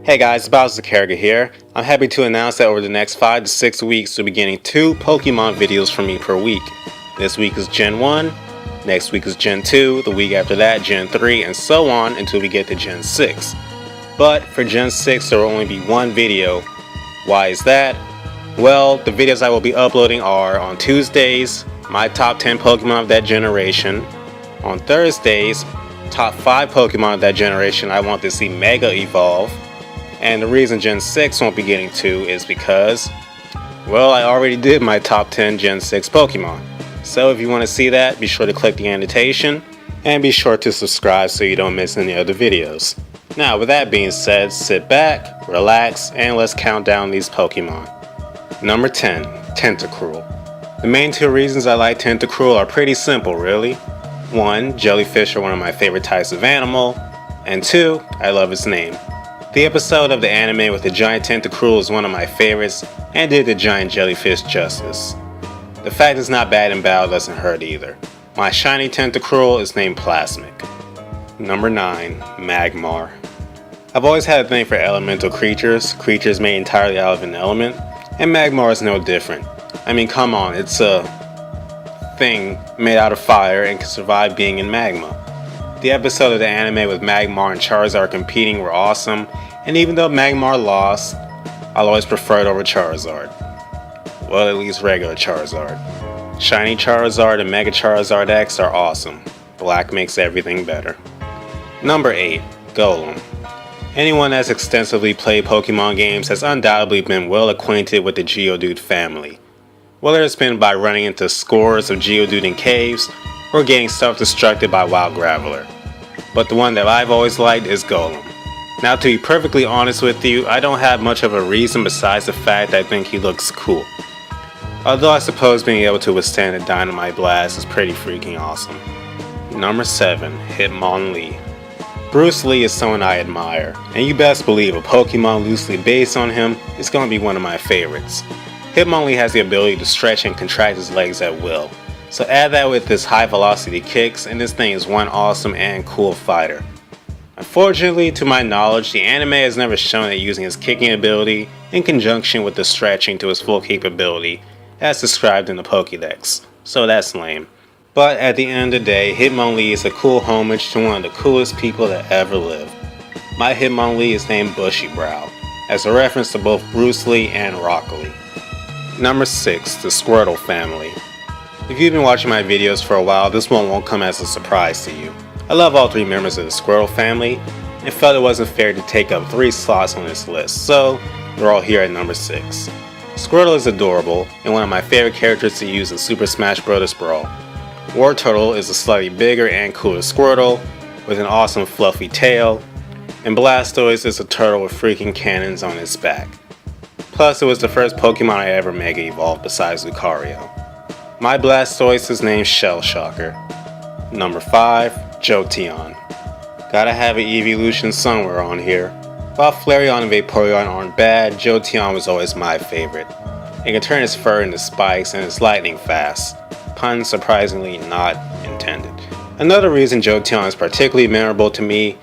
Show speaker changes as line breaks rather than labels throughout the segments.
Hey guys, BaoZakeruga here. I'm happy to announce that over the next 5 to 6 weeks we'll be getting 2 Pokemon videos from me per week. This week is Gen 1, next week is Gen 2, the week after that Gen 3, and so on until we get to Gen 6. But for Gen 6 there will only be one video. Why is that? Well, the videos I will be uploading are on Tuesdays, my top 10 Pokemon of that generation, on Thursdays, top 5 Pokemon of that generation I want to see Mega Evolve, and the reason Gen 6 won't be getting 2 is because, well, I already did my top 10 Gen 6 Pokemon. So if you want to see that, be sure to click the annotation, and be sure to subscribe so you don't miss any other videos. Now, with that being said, sit back, relax, and let's count down these Pokemon. Number 10, Tentacruel. The main 2 reasons I like Tentacruel are pretty simple, really. 1, jellyfish are one of my favorite types of animal, and 2, I love its name. The episode of the anime with the giant Tentacruel is one of my favorites and did the giant jellyfish justice. The fact it's not bad in battle doesn't hurt either. My shiny Tentacruel is named Plasmic. Number 9, Magmar. I've always had a thing for elemental creatures made entirely out of an element, and Magmar is no different. I mean, come on, it's a thing made out of fire and can survive being in magma. The episode of the anime with Magmar and Charizard competing were awesome, and even though Magmar lost, I'll always prefer it over Charizard. Well, at least regular Charizard. Shiny Charizard and Mega Charizard X are awesome. Black makes everything better. Number 8, Golem. Anyone that's extensively played Pokemon games has undoubtedly been well acquainted with the Geodude family. Whether it's been by running into scores of Geodude in caves, or getting self-destructed by Wild Graveler. But the one that I've always liked is Golem. Now, to be perfectly honest with you, I don't have much of a reason besides the fact that I think he looks cool. Although I suppose being able to withstand a Dynamite Blast is pretty freaking awesome. Number 7, Hitmonlee. Bruce Lee is someone I admire, and you best believe a Pokemon loosely based on him is going to be one of my favorites. Hitmonlee has the ability to stretch and contract his legs at will. So add that with his high velocity kicks and this thing is one awesome and cool fighter. Unfortunately, to my knowledge, the anime has never shown it using his kicking ability in conjunction with the stretching to his full capability as described in the Pokédex, so that's lame. But at the end of the day, Hitmonlee is a cool homage to one of the coolest people that ever lived. My Hitmonlee is named Bushybrow, as a reference to both Bruce Lee and Rock Lee. Number 6, the Squirtle family. If you've been watching my videos for a while, this one won't come as a surprise to you. I love all 3 members of the Squirtle family, and felt it wasn't fair to take up 3 slots on this list, so they're all here at number 6. Squirtle is adorable, and one of my favorite characters to use in Super Smash Bros. Brawl. Wartortle is a slightly bigger and cooler Squirtle, with an awesome fluffy tail, and Blastoise is a turtle with freaking cannons on its back. Plus, it was the first Pokemon I ever Mega Evolved besides Lucario. My Blastoise is named Shellshocker. Number 5, Jolteon. Gotta have an evolution somewhere on here. While Flareon and Vaporeon aren't bad, Jolteon was always my favorite. It can turn its fur into spikes and is lightning fast. Pun surprisingly not intended. Another reason Jolteon is particularly memorable to me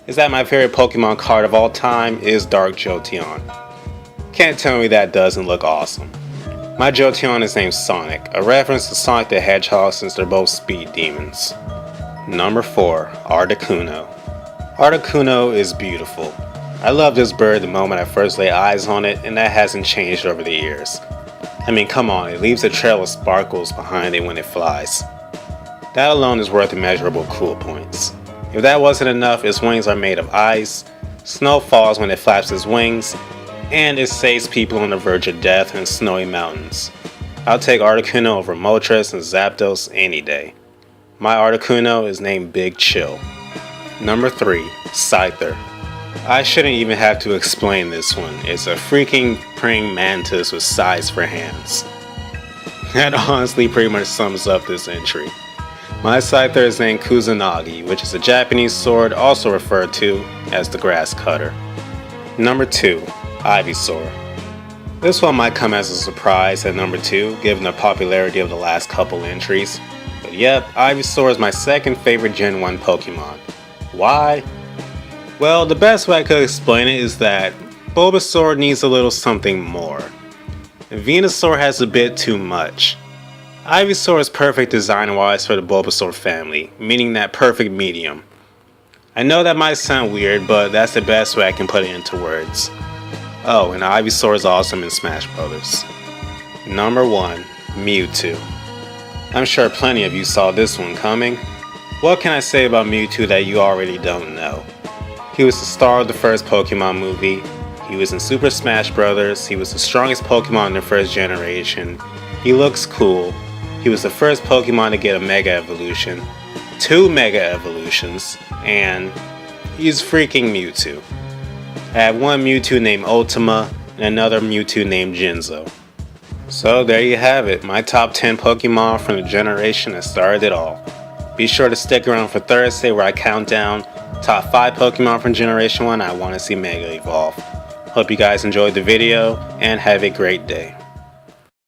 is that my favorite Pokemon card of all time is Dark Jolteon. Can't tell me that doesn't look awesome. My Jolteon is named Sonic, a reference to Sonic the Hedgehog since they're both speed demons. Number 4, Articuno. Articuno is beautiful. I love this bird the moment I first lay eyes on it, and that hasn't changed over the years. I mean, come on, it leaves a trail of sparkles behind it when it flies. That alone is worth immeasurable cool points. If that wasn't enough, its wings are made of ice, snow falls when it flaps its wings, and it saves people on the verge of death in snowy mountains. I'll take Articuno over Moltres and Zapdos any day. My Articuno is named Big Chill. Number 3, Scyther. I shouldn't even have to explain this one. It's a freaking praying mantis with size for hands. That honestly pretty much sums up this entry. My Scyther is named Kusanagi, which is a Japanese sword also referred to as the grass cutter. Number 2, Ivysaur. This one might come as a surprise at number 2, given the popularity of the last couple entries. But yep, Ivysaur is my second favorite Gen 1 Pokemon. Why? Well, the best way I could explain it is that Bulbasaur needs a little something more. Venusaur has a bit too much. Ivysaur is perfect design-wise for the Bulbasaur family, meaning that perfect medium. I know that might sound weird, but that's the best way I can put it into words. Oh, and Ivysaur is awesome in Smash Bros. Number 1. Mewtwo. I'm sure plenty of you saw this one coming. What can I say about Mewtwo that you already don't know? He was the star of the first Pokemon movie, he was in Super Smash Bros., he was the strongest Pokemon in the first generation, he looks cool, he was the first Pokemon to get a Mega Evolution, 2 Mega Evolutions, and he's freaking Mewtwo. I have one Mewtwo named Ultima and another Mewtwo named Jinzo. So there you have it, my top 10 Pokemon from the generation that started it all. Be sure to stick around for Thursday where I count down top 5 Pokemon from Generation 1 I want to see Mega Evolve. Hope you guys enjoyed the video and have a great day.